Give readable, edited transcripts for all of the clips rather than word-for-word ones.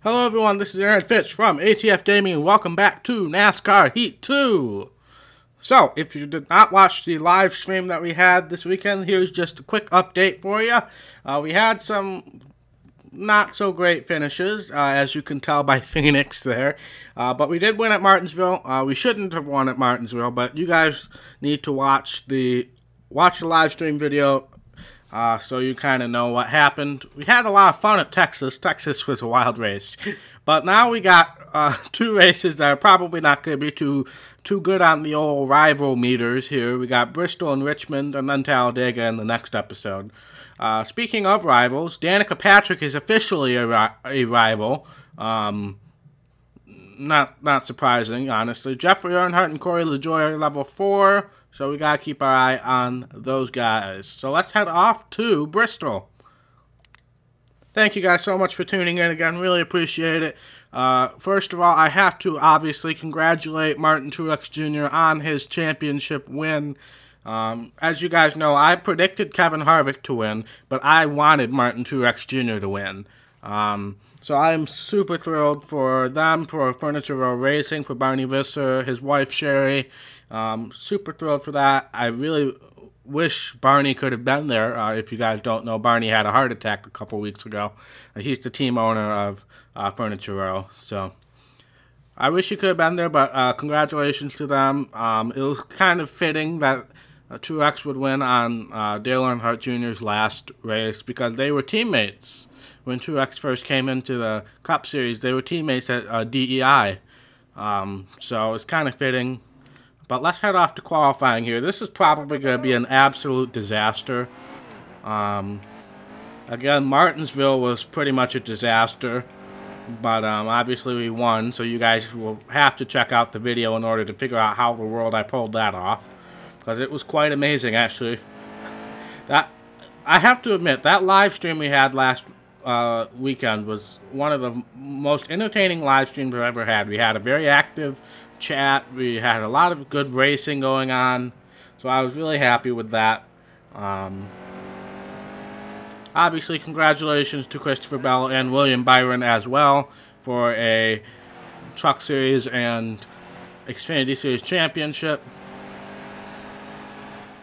Hello everyone, this is Aaron Fitch from ATF Gaming and welcome back to NASCAR Heat 2. So, if you did not watch the live stream that we had this weekend, here's just a quick update for you. We had some not so great finishes, as you can tell by Phoenix there. But we did win at Martinsville. We shouldn't have won at Martinsville, but you guys need to watch the live stream video so you kind of know what happened. We had a lot of fun at Texas. Texas was a wild race. But now we got two races that are probably not going to be too good on the old rival meters here. We got Bristol and Richmond and then Talladega in the next episode. Speaking of rivals, Danica Patrick is officially a rival. Not surprising, honestly. Jeffrey Earnhardt and Corey LaJoie are level 4. So we gotta keep our eye on those guys. So let's head off to Bristol. Thank you guys so much for tuning in again. Really appreciate it. First of all, I have to obviously congratulate Martin Truex Jr. on his championship win. As you guys know, I predicted Kevin Harvick to win, but I wanted Martin Truex Jr. to win. So I'm super thrilled for them, for Furniture Row Racing, for Barney Visser, his wife Sherry. Super thrilled for that. I really wish Barney could have been there. If you guys don't know, Barney had a heart attack a couple weeks ago. He's the team owner of Furniture Row. So I wish he could have been there, but congratulations to them. It was kind of fitting that Truex would win on Dale Earnhardt Jr.'s last race because they were teammates. When Truex first came into the Cup Series, they were teammates at DEI. So it's kind of fitting. But let's head off to qualifying here. This is probably going to be an absolute disaster. Again, Martinsville was pretty much a disaster. But obviously we won, so you guys will have to check out the video in order to figure out how in the world I pulled that off. Because it was quite amazing, actually. I have to admit, that live stream we had last weekend was one of the most entertaining live streams I've ever had. We had a very active chat. We had a lot of good racing going on. So I was really happy with that. Obviously, congratulations to Christopher Bell and William Byron as well for a Truck Series and Xfinity Series championship.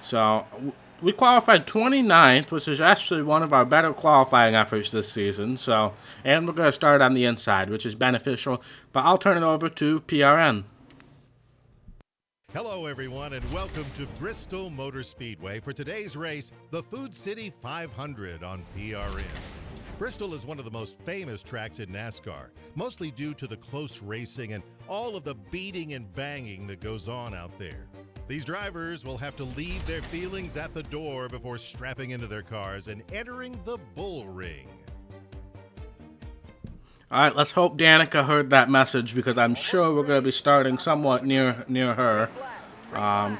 So we qualified 29th, which is actually one of our better qualifying efforts this season. So, and we're going to start on the inside, which is beneficial. But I'll turn it over to PRN. Hello, everyone, and welcome to Bristol Motor Speedway for today's race, the Food City 500 on PRN. Bristol is one of the most famous tracks in NASCAR, mostly due to the close racing and all of the beating and banging that goes on out there. These drivers will have to leave their feelings at the door before strapping into their cars and entering the bull ring. All right, let's hope Danica heard that message because I'm sure we're going to be starting somewhat near her.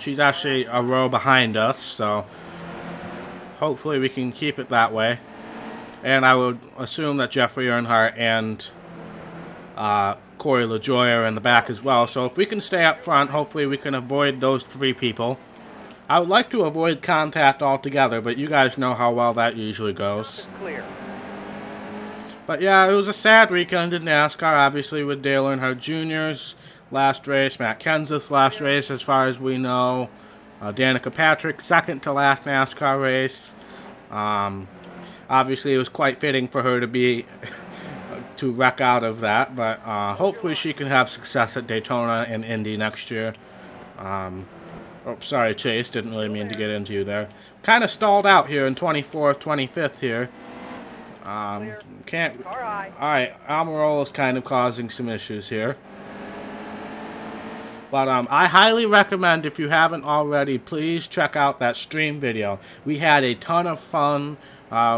She's actually a row behind us, so hopefully we can keep it that way. And I would assume that Jeffrey Earnhardt and Corey LaJoie are in the back as well. So if we can stay up front, hopefully we can avoid those three people. I would like to avoid contact altogether, but you guys know how well that usually goes. But yeah, it was a sad weekend in NASCAR, obviously, with Dale Earnhardt Jr.'s last race, Matt Kenseth's last race, as far as we know. Danica Patrick, second to last NASCAR race. Obviously, it was quite fitting for her to be to wreck out of that, but hopefully she can have success at Daytona and Indy next year. Oh, sorry, Chase, didn't really mean to get into you there. Kind of stalled out here in 24th, 25th here. Can't. Alright, Almirola is kind of causing some issues here. But I highly recommend, if you haven't already, please check out that stream video. We had a ton of fun.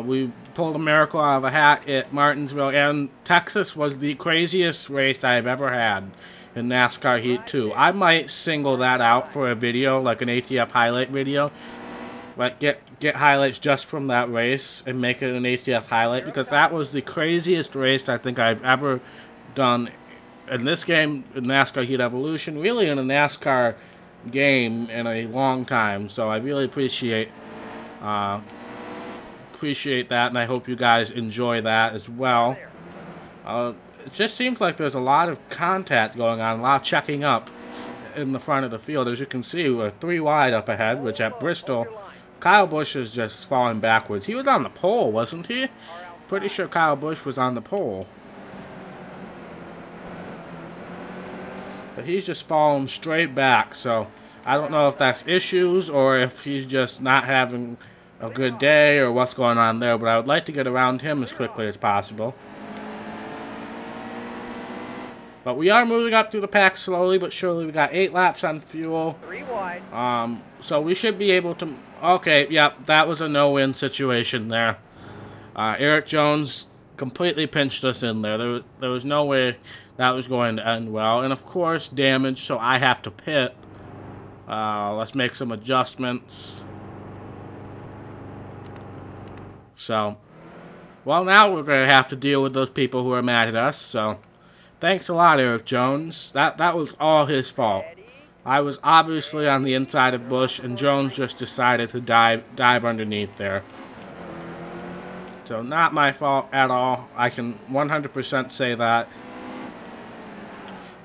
We pulled a miracle out of a hat at Martinsville, and Texas was the craziest race I've ever had in NASCAR Heat 2. I might single that out for a video, like an ATF highlight video. Like, get highlights just from that race and make it an ATF highlight, because that was the craziest race I think I've ever done in this game, in NASCAR Heat Evolution, really in a NASCAR game in a long time. So I really appreciate that, and I hope you guys enjoy that as well. it just seems like there's a lot of contact going on, a lot of checking up in the front of the field. As you can see, we're 3 wide up ahead, which at Bristol, Kyle Busch is just falling backwards. He was on the pole, wasn't he? Pretty sure Kyle Busch was on the pole. But he's just falling straight back, so I don't know if that's issues or if he's just not having a good day or what's going on there, but I would like to get around him as quickly as possible. But we are moving up through the pack slowly but surely. We got 8 laps on fuel. 3 wide. So we should be able to... Okay, yep, that was a no-win situation there. Earnhardt Jones completely pinched us in there. There was no way that was going to end well. And of course, damage, so I have to pit. Let's make some adjustments. So, well, now we're going to have to deal with those people who are mad at us, so... Thanks a lot, Earnhardt Jones. That was all his fault. I was obviously on the inside of Busch, and Jones just decided to dive underneath there. So not my fault at all. I can 100% say that.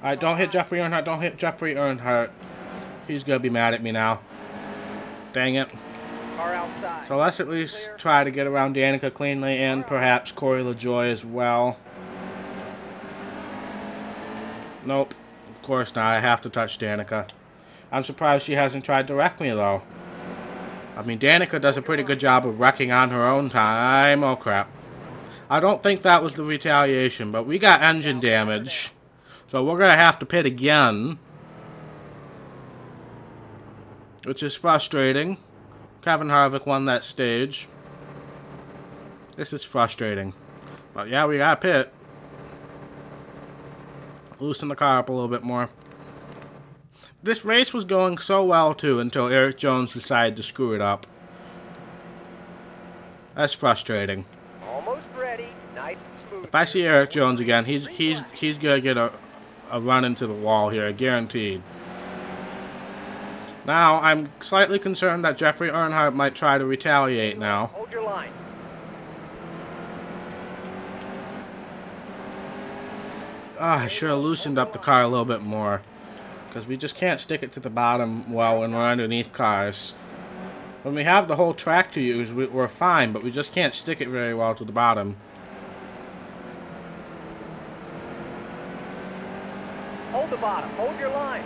Alright, don't hit Jeffrey Earnhardt. Don't hit Jeffrey Earnhardt. He's going to be mad at me now. Dang it. So let's at least try to get around Danica cleanly and perhaps Corey LaJoie as well. Nope, of course not. I have to touch Danica. I'm surprised she hasn't tried to wreck me, though. I mean, Danica does a pretty good job of wrecking on her own time. Oh, crap. I don't think that was the retaliation, but we got engine damage. So we're going to have to pit again. Which is frustrating. Kevin Harvick won that stage. This is frustrating. But yeah, we got to pit. Loosen the car up a little bit more. This race was going so well, too, until Earnhardt Jones decided to screw it up. That's frustrating. Almost ready. Nice and smooth. If I see Earnhardt Jones again, he's gonna get a run into the wall here, guaranteed. Now, I'm slightly concerned that Jeffrey Earnhardt might try to retaliate now. Hold your line. I should have loosened up the car a little bit more. Because we just can't stick it to the bottom well when we're underneath cars. When we have the whole track to use, we're fine, but we just can't stick it very well to the bottom. Hold the bottom. Hold your line.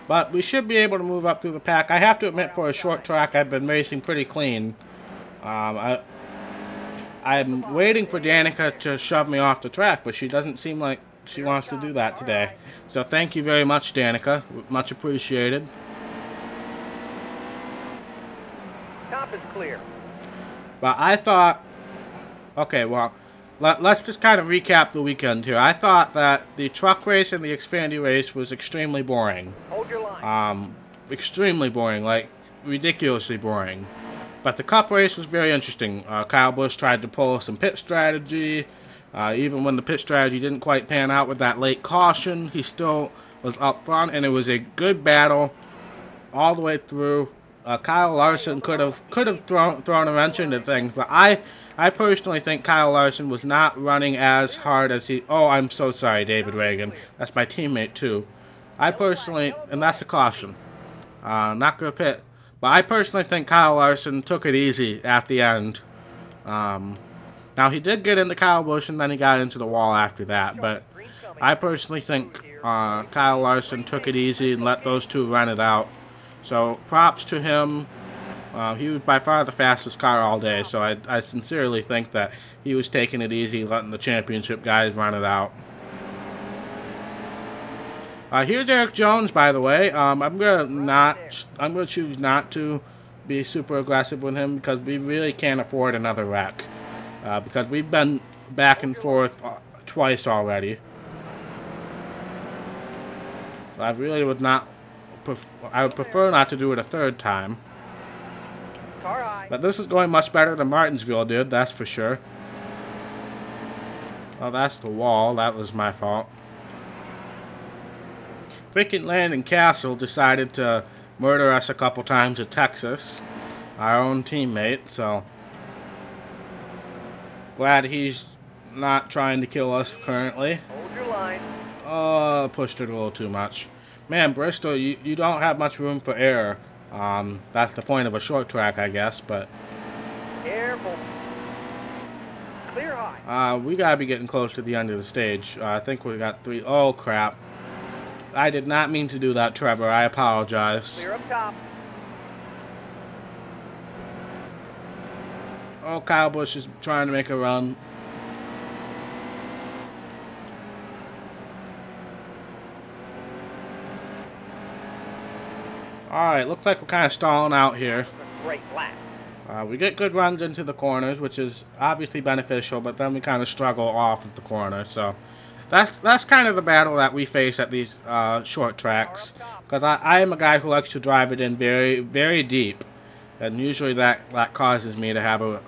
But we should be able to move up through the pack. I have to admit, for a short track, I've been racing pretty clean. I'm waiting for Danica to shove me off the track, but she doesn't seem like she wants to do that today. So thank you very much, Danica. Much appreciated. Top is clear. But I thought... Okay, well, let's just kind of recap the weekend here. I thought that the truck race and the Xfinity race was extremely boring. Hold your line. Extremely boring, like ridiculously boring. But the Cup race was very interesting. Kyle Busch tried to pull some pit strategy. Even when the pit strategy didn't quite pan out with that late caution, he still was up front, and it was a good battle all the way through. Kyle Larson could have thrown a wrench into things, but I personally think Kyle Larson was not running as hard as he... Oh, I'm so sorry, David Reagan. That's my teammate, too. I personally... And that's a caution. Not going to pit. But I personally think Kyle Larson took it easy at the end. Now, he did get into Kyle Busch, and then he got into the wall after that. But I personally think Kyle Larson took it easy and let those two run it out. So, props to him. He was by far the fastest car all day, so I sincerely think that he was taking it easy, letting the championship guys run it out. Here's Earnhardt Jones, by the way. I'm gonna choose not to be super aggressive with him because we really can't afford another wreck. Because we've been back and forth twice already. I really would not. I would prefer not to do it a third time. But this is going much better than Martinsville did, that's for sure. Oh, that's the wall. That was my fault. Freaking Landon Castle decided to murder us a couple times at Texas. Our own teammate, so... Glad he's not trying to kill us currently. Hold your line. Oh, pushed it a little too much. Man, Bristol, you don't have much room for error. That's the point of a short track, I guess, but... Careful. Clear high. We gotta be getting close to the end of the stage. I think we got 3... Oh, crap. I did not mean to do that, Trevor. I apologize. Clear up top. Oh, Kyle Busch is trying to make a run. Alright, looks like we're kind of stalling out here. Great lap. We get good runs into the corners, which is obviously beneficial, but then we kind of struggle off of the corner. So that's kind of the battle that we face at these short tracks. Because I am a guy who likes to drive it in very, very deep. And usually that causes me to have a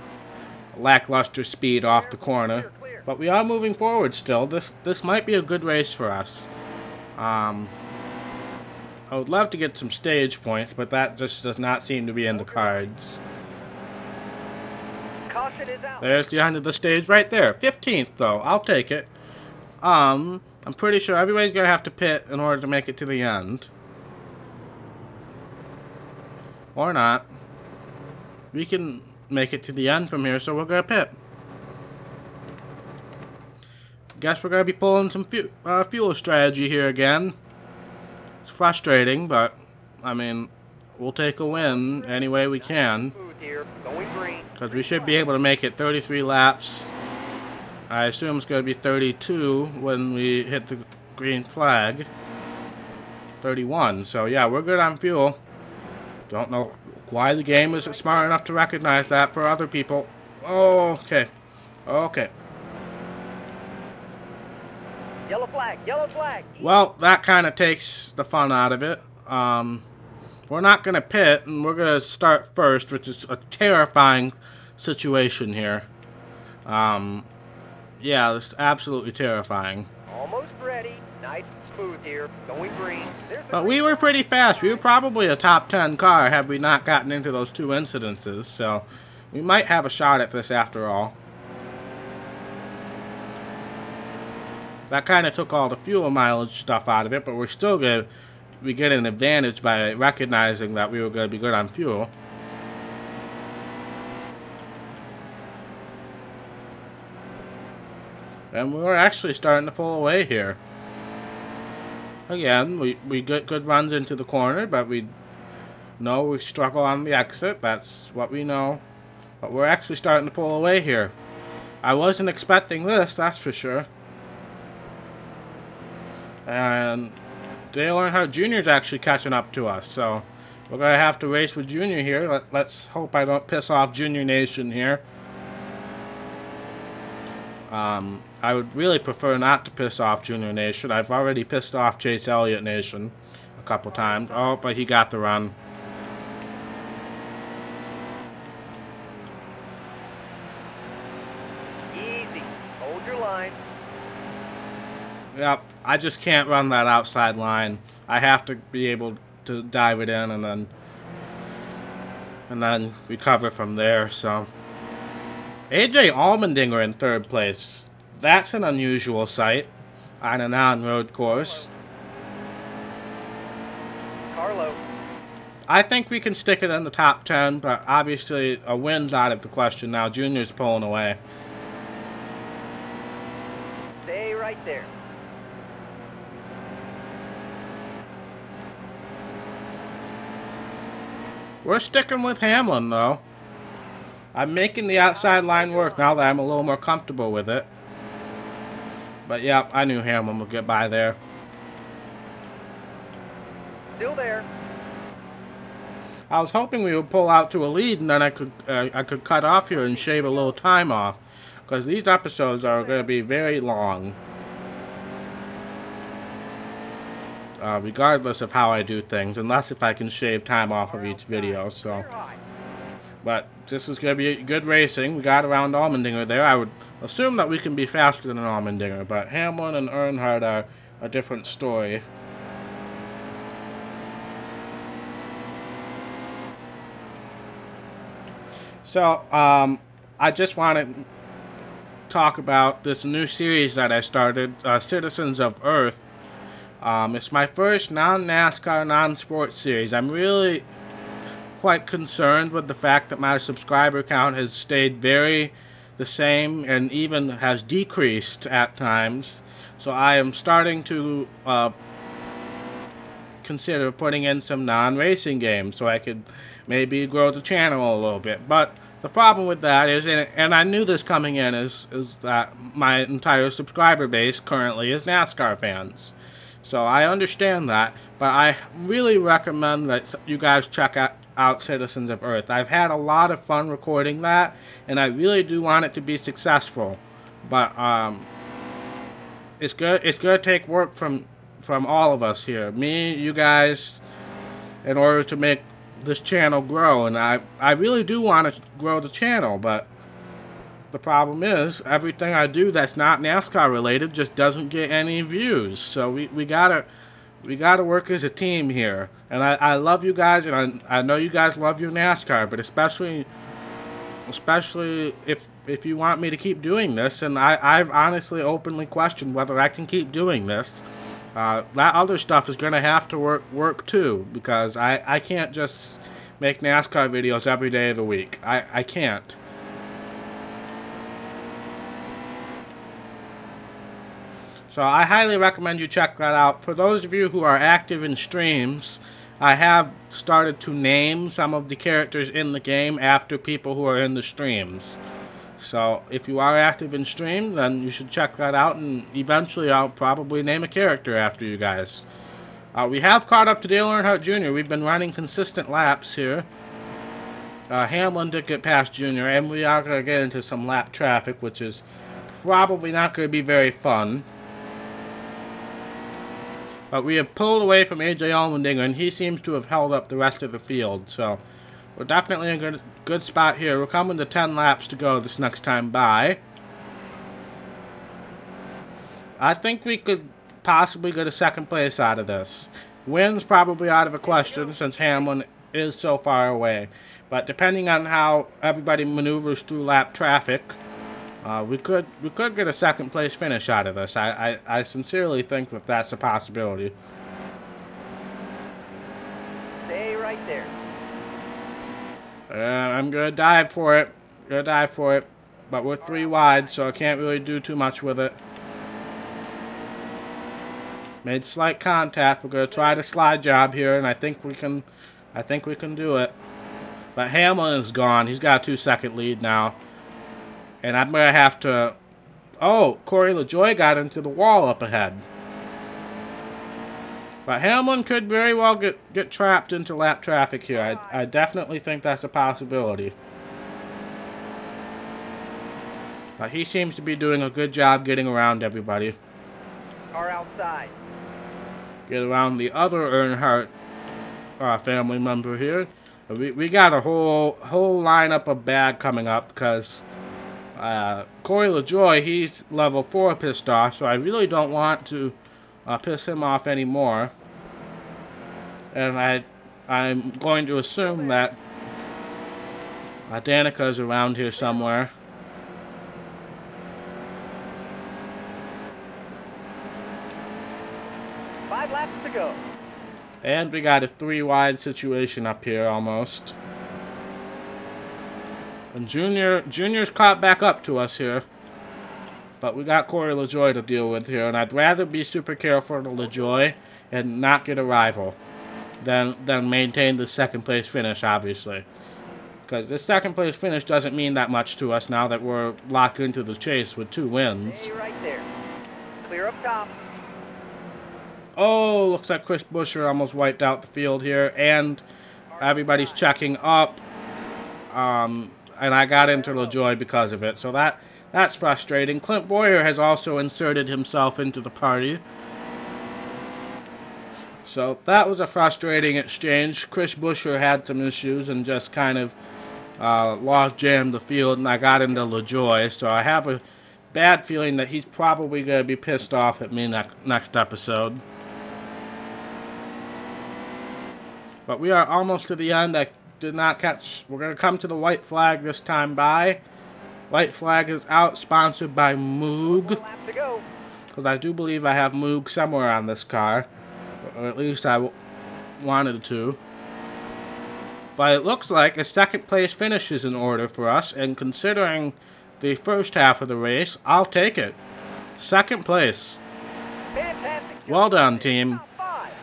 lackluster speed off the corner. But we are moving forward still. This might be a good race for us. I would love to get some stage points, but that just does not seem to be in the cards. Caution is out. There's the end of the stage right there. 15th, though. I'll take it. I'm pretty sure everybody's going to have to pit in order to make it to the end. Or not. We can make it to the end from here, so we're going to pit. Guess we're going to be pulling some fuel strategy here again. It's frustrating, but, I mean, we'll take a win any way we can. Because we should be able to make it 33 laps. I assume it's going to be 32 when we hit the green flag. 31. So, yeah, we're good on fuel. Don't know why the game isn't smart enough to recognize that for other people. Oh, okay. Okay. Yellow flag, yellow flag. Well, that kind of takes the fun out of it. We're not going to pit, and we're going to start first, which is a terrifying situation here. Yeah, it's absolutely terrifying. Almost ready. Nice and smooth here. Going green. But we were pretty fast. We were probably a top 10 car had we not gotten into those 2 incidences. So we might have a shot at this after all. That kind of took all the fuel mileage stuff out of it, but we're still going to we get an advantage by recognizing that we were going to be good on fuel. And we're actually starting to pull away here. Again, we get good runs into the corner, but we know we struggle on the exit. That's what we know. But we're actually starting to pull away here. I wasn't expecting this, that's for sure. And Dale Earnhardt Jr. is actually catching up to us, so we're going to have to race with Junior here. Let's hope I don't piss off Junior Nation here. I would really prefer not to piss off Junior Nation. I've already pissed off Chase Elliott Nation a couple times. Oh, but he got the run. Easy. Hold your line. Yep, I just can't run that outside line. I have to be able to dive it in and then recover from there. So AJ Allmendinger in 3rd place. That's an unusual sight on a non-road course. Carlo. I think we can stick it in the top 10, but obviously a win's out of the question now. Junior's pulling away. Stay right there. We're sticking with Hamlin, though. I'm making the outside line work now that I'm a little more comfortable with it. But, yeah, I knew Hamlin would get by there. Still there. I was hoping we would pull out to a lead, and then I could cut off here and shave a little time off. Because these episodes are going to be very long. Regardless of how I do things, unless if I can shave time off of each video, so. But this is going to be good racing. We got around Allmendinger there. I would assume that we can be faster than Allmendinger, but Hamlin and Earnhardt are a different story. So, I just wanted talk about this new series that I started, Citizens of Earth. It's my first non-NASCAR, non-sports series. I'm really quite concerned with the fact that my subscriber count has stayed very the same and even has decreased at times. So I am starting to consider putting in some non-racing games so I could maybe grow the channel a little bit. But the problem with that is, and I knew this coming in, is that my entire subscriber base currently is NASCAR fans. So I understand that, but I really recommend that you guys check out Citizens of Earth. I've had a lot of fun recording that, and I really do want it to be successful. But it's gonna take work from all of us here, me, you guys, in order to make this channel grow. And I really do want to grow the channel, but the problem is everything I do that's not NASCAR related just doesn't get any views. So we gotta work as a team here. And I love you guys, and I know you guys love your NASCAR, but especially if you want me to keep doing this, and I've honestly openly questioned whether I can keep doing this. That other stuff is gonna have to work too, because I can't just make NASCAR videos every day of the week. I can't. So I highly recommend you check that out. For those of you who are active in streams, I have started to name some of the characters in the game after people who are in the streams. So if you are active in stream, then you should check that out, and eventually I'll probably name a character after you guys. We have caught up to Dale Earnhardt Jr. We've been running consistent laps here. Hamlin did get past Jr., and we are going to get into some lap traffic, which is probably not going to be very fun. But we have pulled away from AJ Allmendinger, and he seems to have held up the rest of the field. So we're definitely in a good spot here. We're coming to 10 laps to go this next time by. I think we could possibly get a second place out of this. Win's probably out of the question since Hamlin is so far away. But depending on how everybody maneuvers through lap traffic, we could get a second place finish out of this. I sincerely think that that's a possibility. Stay right there. I'm gonna dive for it. But we're 3 wide, so I can't really do too much with it. Made slight contact. We're gonna try the slide job here, and I think we can do it. But Hamlin is gone. He's got a 2-second lead now. And I'm going to have to... Oh, Corey LaJoie got into the wall up ahead. But Hamlin could very well get trapped into lap traffic here. I definitely think that's a possibility. But he seems to be doing a good job getting around everybody. Car outside. Get around the other Earnhardt family member here. We got a whole lineup of bad coming up because... Corey LaJoie, he's level 4 pissed off, so I really don't want to piss him off anymore. And I'm going to assume that Danica's around here somewhere. Five laps to go. And we got a 3 wide situation up here almost. And Junior's caught back up to us here. But we got Corey LaJoie to deal with here. And I'd rather be super careful to LaJoie and not get a rival than maintain the second place finish, obviously. Because this second place finish doesn't mean that much to us now that we're locked into the chase with 2 wins. Stay right there. Clear up top. Oh, looks like Chris Buescher almost wiped out the field here. And everybody's checking up. And I got into LaJoie because of it. So that's frustrating. Clint Boyer has also inserted himself into the party. So that was a frustrating exchange. Chris Buescher had some issues and just kind of lost jammed the field, and I got into LaJoie. So I have a bad feeling that he's probably going to be pissed off at me next episode. But we are almost to the end. I did not catch. We're going to come to the white flag this time by. White flag is out, sponsored by Moog. Lap to go. Because I do believe I have Moog somewhere on this car. Or at least I wanted to. But it looks like a second place finish is in order for us. And considering the first half of the race, I'll take it. Second place. Fantastic. Well done, team. Top 5.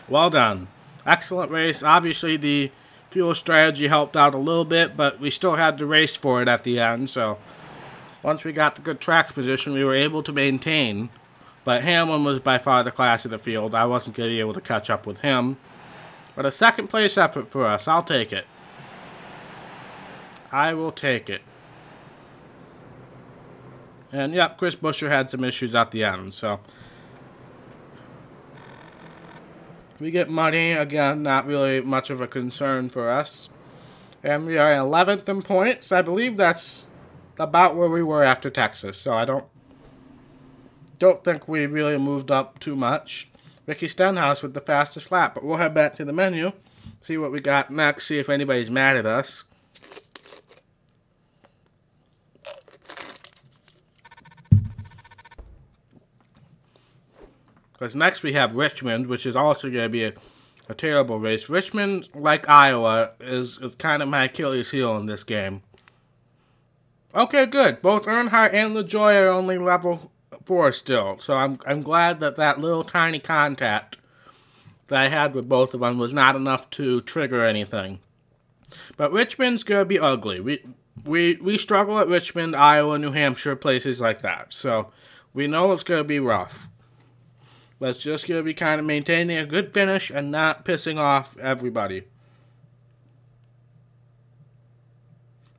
Well done. Excellent race. Obviously, the fuel strategy helped out a little bit, but we still had to race for it at the end. So, once we got the good track position, we were able to maintain. But Hamlin was by far the class of the field. I wasn't going to be able to catch up with him. But a second place effort for us. I'll take it. I will take it. And, yep, Chris Buescher had some issues at the end, so... We get money, again, not really much of a concern for us. And we are 11th in points. I believe that's about where we were after Texas, so I don't think we really moved up too much. Ricky Stenhouse with the fastest lap, but we'll head back to the menu, see what we got next, see if anybody's mad at us. Because next we have Richmond, which is also going to be a terrible race. Richmond, like Iowa, is kind of my Achilles heel in this game. Okay, good. Both Earnhardt and LaJoie are only level 4 still. So I'm glad that little tiny contact that I had with both of them was not enough to trigger anything. But Richmond's going to be ugly. We struggle at Richmond, Iowa, New Hampshire, places like that. So we know it's going to be rough. But it's just going to be kind of maintaining a good finish and not pissing off everybody.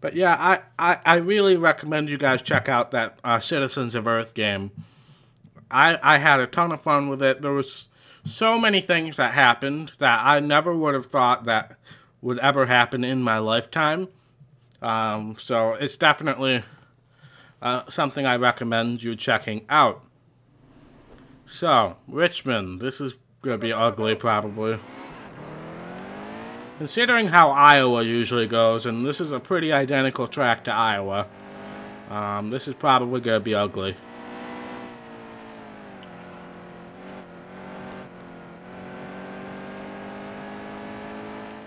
But yeah, I really recommend you guys check out that Citizens of Earth game. I had a ton of fun with it. There was so many things that happened that I never would have thought that would ever happen in my lifetime. So it's definitely something I recommend you checking out. So, Richmond. This is going to be ugly, probably. Considering how Iowa usually goes, and this is a pretty identical track to Iowa, this is probably going to be ugly.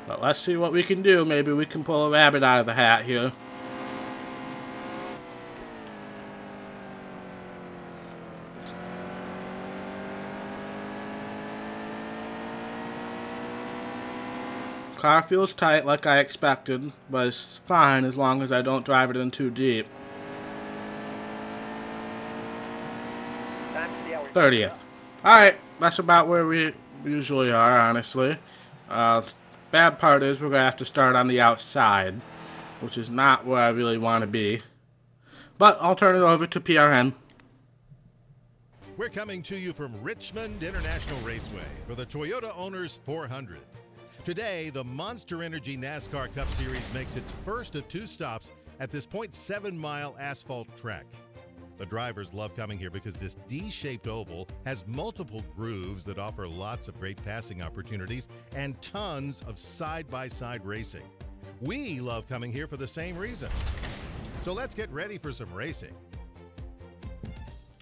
But let's see what we can do. Maybe we can pull a rabbit out of the hat here. Car feels tight like I expected, but it's fine as long as I don't drive it in too deep. 30th. Alright, that's about where we usually are, honestly. Bad part is we're going to have to start on the outside, which is not where I really want to be. But I'll turn it over to PRN. We're coming to you from Richmond International Raceway for the Toyota Owners 400. Today, the Monster Energy NASCAR Cup Series makes its first of 2 stops at this 0.7-mile asphalt track. The drivers love coming here because this D-shaped oval has multiple grooves that offer lots of great passing opportunities and tons of side-by-side racing. We love coming here for the same reason. So let's get ready for some racing.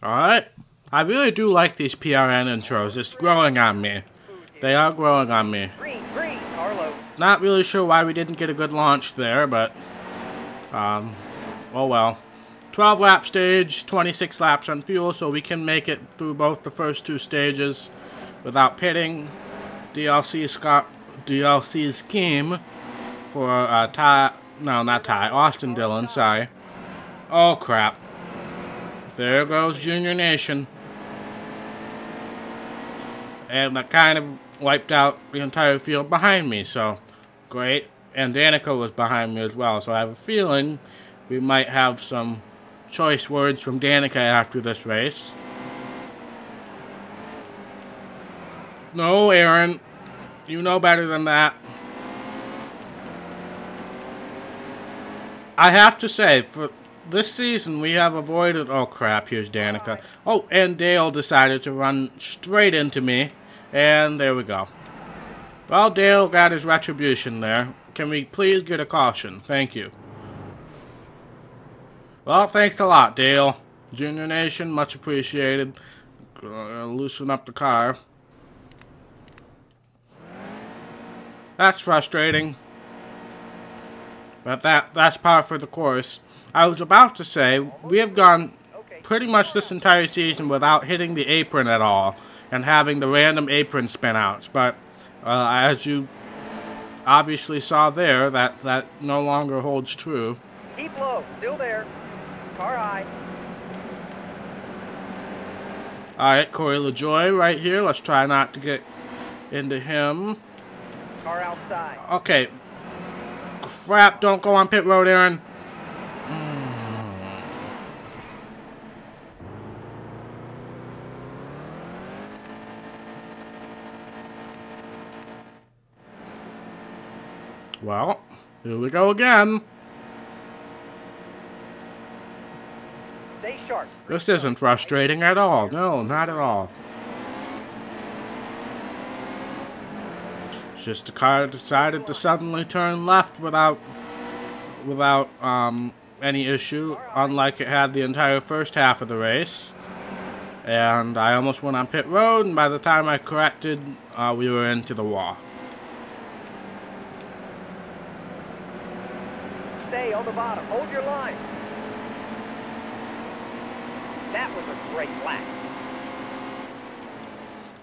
Alright. I really do like these PRN intros. It's growing on me. They are growing on me. Green, Carlo. Not really sure why we didn't get a good launch there, but oh well. 12 lap stage, 26 laps on fuel, so we can make it through both the first 2 stages without pitting. DLC's scheme for Austin Dillon, sorry. Oh crap. There goes Junior Nation. And that kind of wiped out the entire field behind me, so great. And Danica was behind me as well, so I have a feeling we might have some choice words from Danica after this race. No, Aaron. You know better than that. I have to say, for this season, we have avoided... Oh, crap. Here's Danica. Oh, and Dale decided to run straight into me. And there we go. Well, Dale got his retribution there. Can we please get a caution? Thank you. Well, thanks a lot, Dale. Junior Nation, much appreciated. Loosen up the car. That's frustrating. But that's par for the course. I was about to say, we have gone pretty much this entire season without hitting the apron at all and having the random apron spin outs. But as you obviously saw there, that no longer holds true. Keep low. Still there. Car high. Alright, Corey LaJoie right here. Let's try not to get into him. Car outside. Okay. Crap, don't go on pit road, Aaron. Well, here we go again. Stay sharp. This isn't frustrating at all. No, not at all. It's just the car decided to suddenly turn left without any issue, unlike it had the entire first half of the race. And I almost went on pit road, and by the time I corrected, we were into the wall. Stay on the bottom. Hold your line. That was a great lap.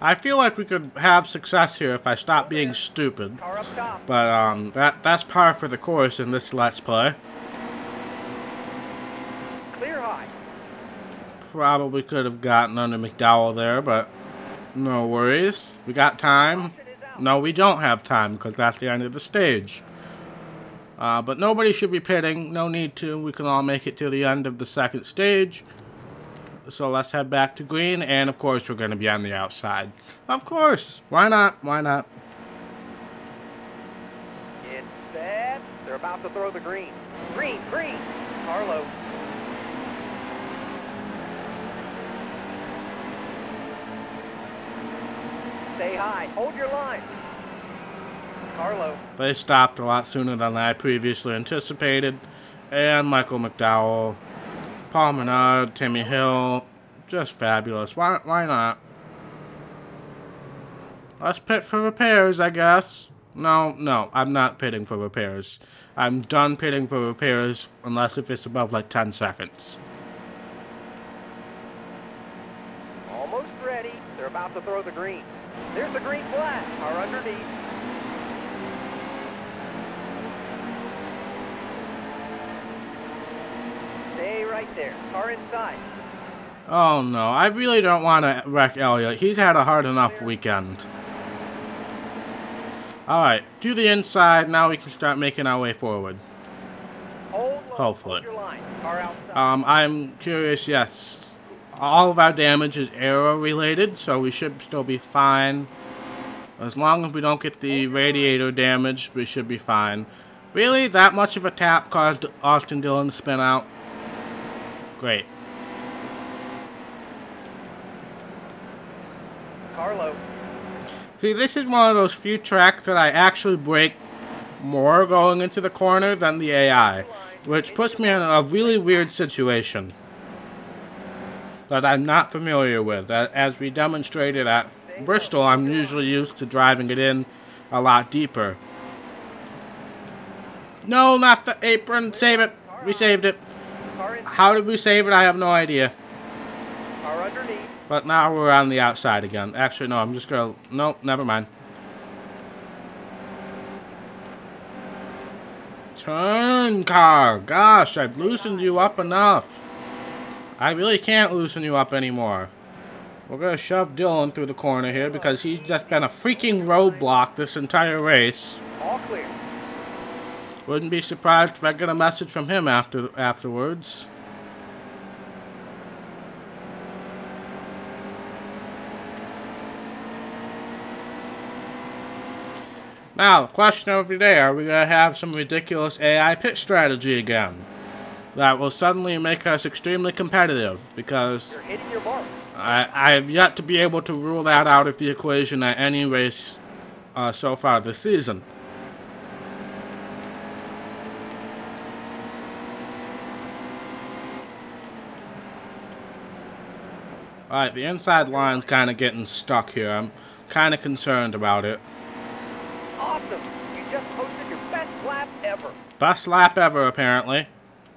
I feel like we could have success here if I stop being stupid. Car up top. But that's par for the course in this Let's Play. Clear high. Probably could have gotten under McDowell there, but no worries. We got time. No, we don't have time because that's the end of the stage. But nobody should be pitting. No need to. We can all make it to the end of the second stage. So let's head back to green, and of course we're going to be on the outside. Of course. Why not? Why not? It's set. They're about to throw the green. Green, green. Car low. Stay high. Hold your line. Car low. They stopped a lot sooner than I previously anticipated. And Michael McDowell, Paul Menard, Timmy Hill, just fabulous. Why not? Let's pit for repairs, I guess. No, I'm not pitting for repairs. I'm done pitting for repairs unless if it's above like 10 seconds. Almost ready. They're about to throw the green. There's the green flag. Car underneath. Stay right there. Car inside. Oh no, I really don't want to wreck Elliott. He's had a hard enough weekend. Alright, to the inside. Now we can start making our way forward. Hold low. Hopefully. Hold your line. Car outside. I'm curious, yes. All of our damage is aero related, so we should still be fine. As long as we don't get the radiator damaged, we should be fine. Really? That much of a tap caused Austin Dillon to spin out? Great. Car low. See, this is one of those few tracks that I actually break more going into the corner than the AI, which puts me in a really weird situation that I'm not familiar with. As we demonstrated at Bristol, I'm usually used to driving it in a lot deeper. No, not the apron. Save it. We saved it. How did we save it? I have no idea. Car underneath. But now we're on the outside again. Actually, no, I'm just going to... Nope, never mind. Turn, car. Gosh, I've loosened you up enough. I really can't loosen you up anymore. We're going to shove Dillon through the corner here because he's just been a freaking roadblock this entire race. All clear. Wouldn't be surprised if I get a message from him afterwards. Now, question of the day, are we going to have some ridiculous AI pit strategy again? That will suddenly make us extremely competitive, because You're hitting your mark. I have yet to be able to rule that out of the equation at any race so far this season. Alright, the inside line's kind of getting stuck here. I'm kind of concerned about it. Awesome! You just posted your best lap ever. Best lap ever, apparently.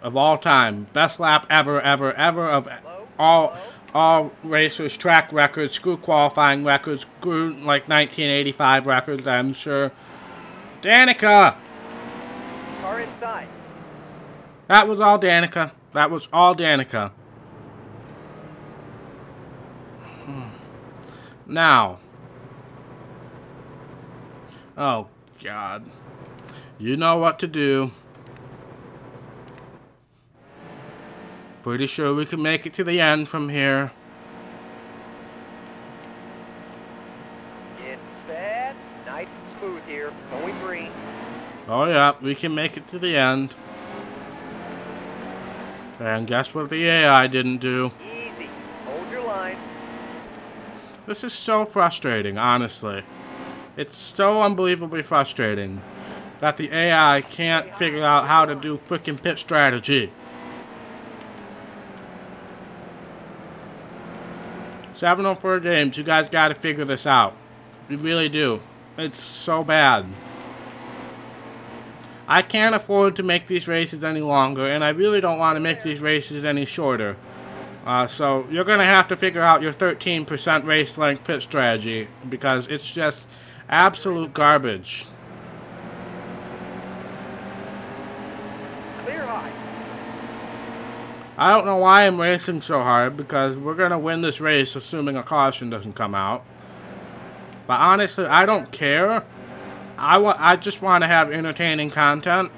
Of all time. Best lap ever, ever, ever of all racers, track records, screw qualifying records, screw like 1985 records, I'm sure. Danica! Car inside. That was all Danica. That was all Danica. Now. Oh, God. You know what to do. Pretty sure we can make it to the end from here. It's bad. Nice and smooth here. Going green. Oh, yeah. We can make it to the end. And guess what the AI didn't do? Easy. Hold your line. This is so frustrating, honestly. It's so unbelievably frustrating that the AI can't figure out how to do freaking pit strategy. 704 games, you guys gotta figure this out. You really do. It's so bad. I can't afford to make these races any longer, and I really don't want to make these races any shorter. So you're going to have to figure out your 13% race length pit strategy, because it's just absolute garbage. Clear high. I don't know why I'm racing so hard, because we're going to win this race assuming a caution doesn't come out. But honestly, I don't care. I just want to have entertaining content,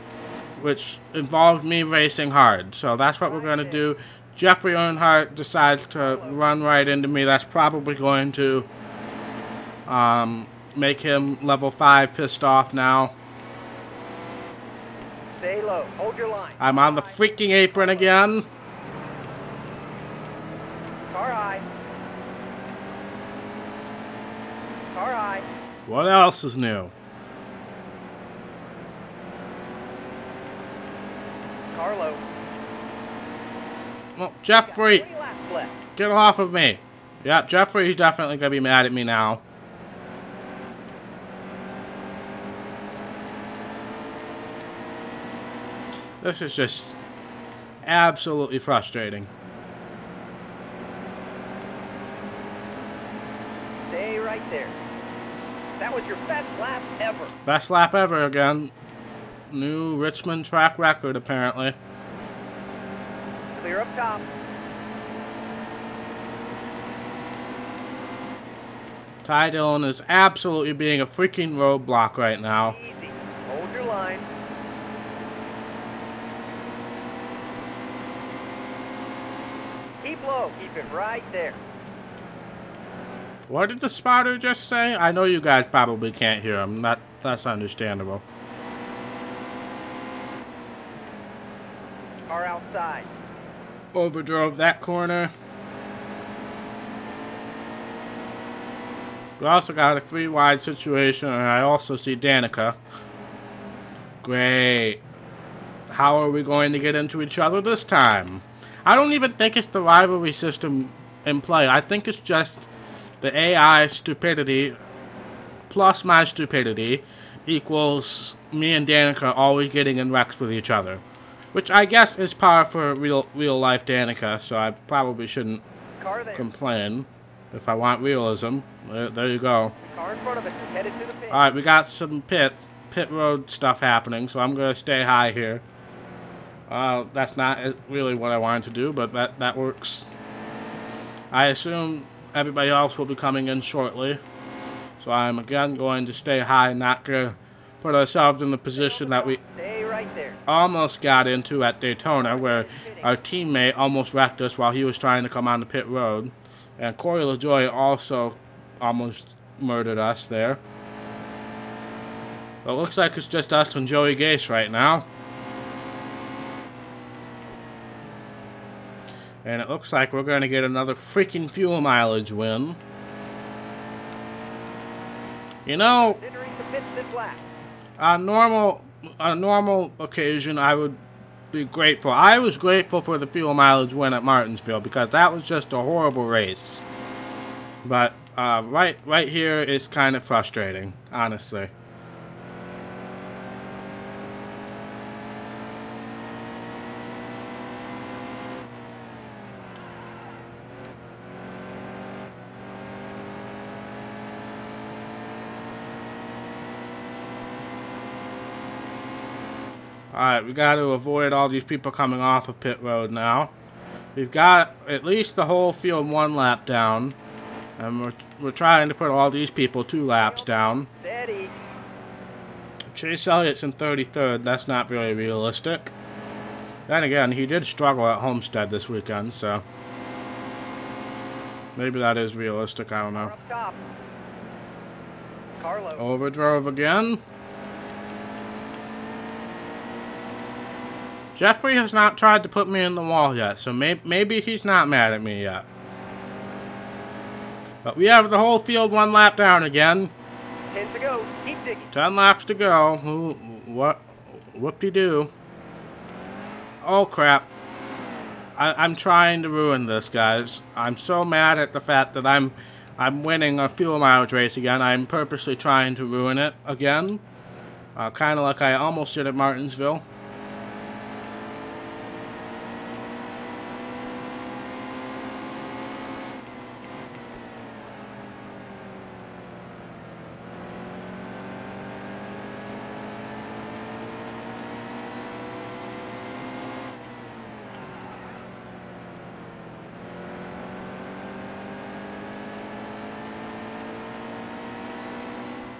which involves me racing hard. So that's what we're going to do. Jeffrey Earnhardt decides to run right into me. That's probably going to make him level 5 pissed off now. Stay low. Hold your line. I'm on the freaking apron again. Car high. Car high. What else is new? Car low. Well, Jeffrey, 20 laps left. get off of me. Yeah, Jeffrey's definitely going to be mad at me now. This is just absolutely frustrating. Stay right there. That was your best lap ever. Best lap ever again. New Richmond track record, apparently. Clear up top. Ty Dillon is absolutely being a freaking roadblock right now. Easy. Hold your line. Keep low. Keep it right there. What did the spotter just say? I know you guys probably can't hear him. That's understandable. Car outside. Overdrove that corner. We also got a 3-wide situation, and I also see Danica. Great. How are we going to get into each other this time? I don't even think it's the rivalry system in play. I think it's just the AI stupidity plus my stupidity equals me and Danica always getting in wrecks with each other. Which I guess is par for real life Danica, so I probably shouldn't complain if I want realism. There you go. Car in front of us is headed to the pit. Alright, we got some pit road stuff happening, so I'm going to stay high here. That's not really what I wanted to do, but that works. I assume everybody else will be coming in shortly. So I'm again going to stay high, not going to put ourselves in the position that we almost got into at Daytona, where our teammate almost wrecked us while he was trying to come on the pit road. And Corey LaJoie also almost murdered us there. But it looks like it's just us and Joey Gase right now. And it looks like we're going to get another freaking fuel mileage win. You know, on a normal occasion, I would be grateful. I was grateful for the fuel mileage win at Martinsville because that was just a horrible race. But right here is kind of frustrating, honestly. Alright, we got to avoid all these people coming off of pit road now. We've got at least the whole field 1 lap down. And we're trying to put all these people 2 laps down. Steady. Chase Elliott's in 33rd. That's not very realistic. Then again, he did struggle at Homestead this weekend, so maybe that is realistic. I don't know. Stop. Carlo. Overdrove again. Jeffrey has not tried to put me in the wall yet, so maybe he's not mad at me yet. But we have the whole field 1 lap down again. 10 to go. Keep digging. 10 laps to go. Whoop-de-doo. Oh, crap. I'm trying to ruin this, guys. I'm so mad at the fact that I'm winning a fuel mileage race again. I'm purposely trying to ruin it again. Kind of like I almost did at Martinsville.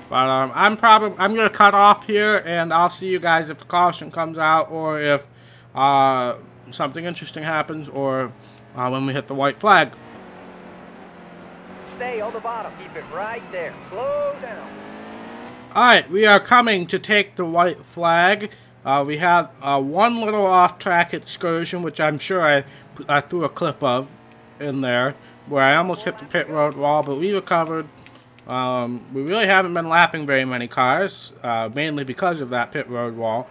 But I'm gonna cut off here, and I'll see you guys if the caution comes out, or if something interesting happens, or when we hit the white flag. Stay on the bottom. Keep it right there. Slow down. Alright, we are coming to take the white flag. We had one little off-track excursion, which I'm sure I threw a clip of in there, where I almost hit the pit road wall, but we recovered. We really haven't been lapping very many cars, mainly because of that pit road wall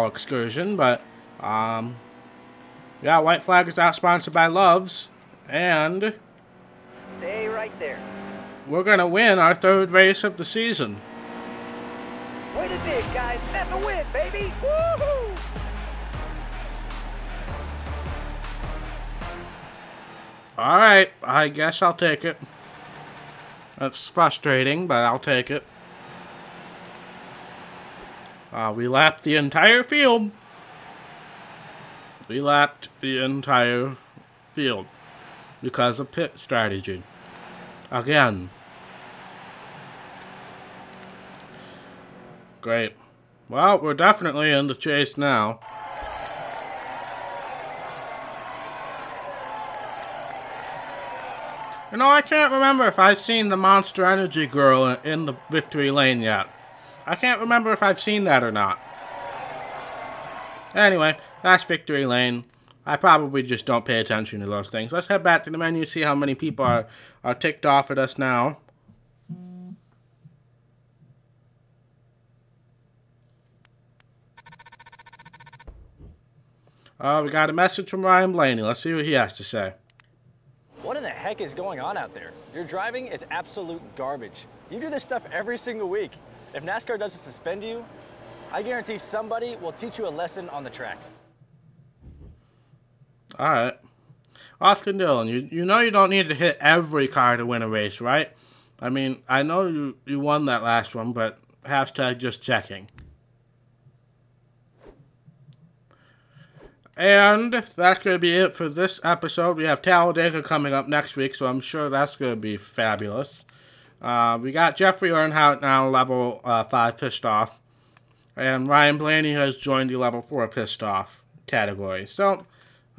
excursion, but yeah, white flag is out, sponsored by Love's, and stay right there. We're gonna win our 3rd race of the season. Way to dig, guys. That's a win, baby. Woohoo! Alright, I guess I'll take it. That's frustrating, but I'll take it. We lapped the entire field. We lapped the entire field because of pit strategy. Again. Great. Well, we're definitely in the chase now. You know, I can't remember if I've seen the Monster Energy girl in the victory lane yet. I can't remember if I've seen that or not. Anyway, that's victory lane. I probably just don't pay attention to those things. Let's head back to the menu, see how many people are ticked off at us now. We got a message from Ryan Blaney. Let's see what he has to say. What in the heck is going on out there? Your driving is absolute garbage. You do this stuff every single week. If NASCAR doesn't suspend you, I guarantee somebody will teach you a lesson on the track. Alright. Austin Dillon, you know you don't need to hit every car to win a race, right? I mean, I know you won that last one, but hashtag just checking. And that's going to be it for this episode. We have Talladega coming up next week, so I'm sure that's going to be fabulous. We got Jeffrey Earnhardt now, level 5 pissed off. And Ryan Blaney has joined the level 4 pissed off category. So,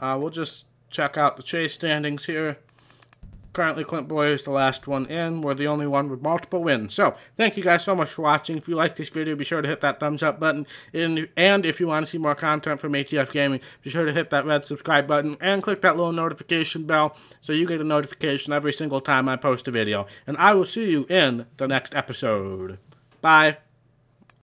we'll just check out the chase standings here. Currently, Clint Boyer is the last one in. We're the only one with multiple wins. So, thank you guys so much for watching. If you like this video, be sure to hit that thumbs up button. And if you want to see more content from ATF Gaming, be sure to hit that red subscribe button and click that little notification bell so you get a notification every single time I post a video. And I will see you in the next episode. Bye.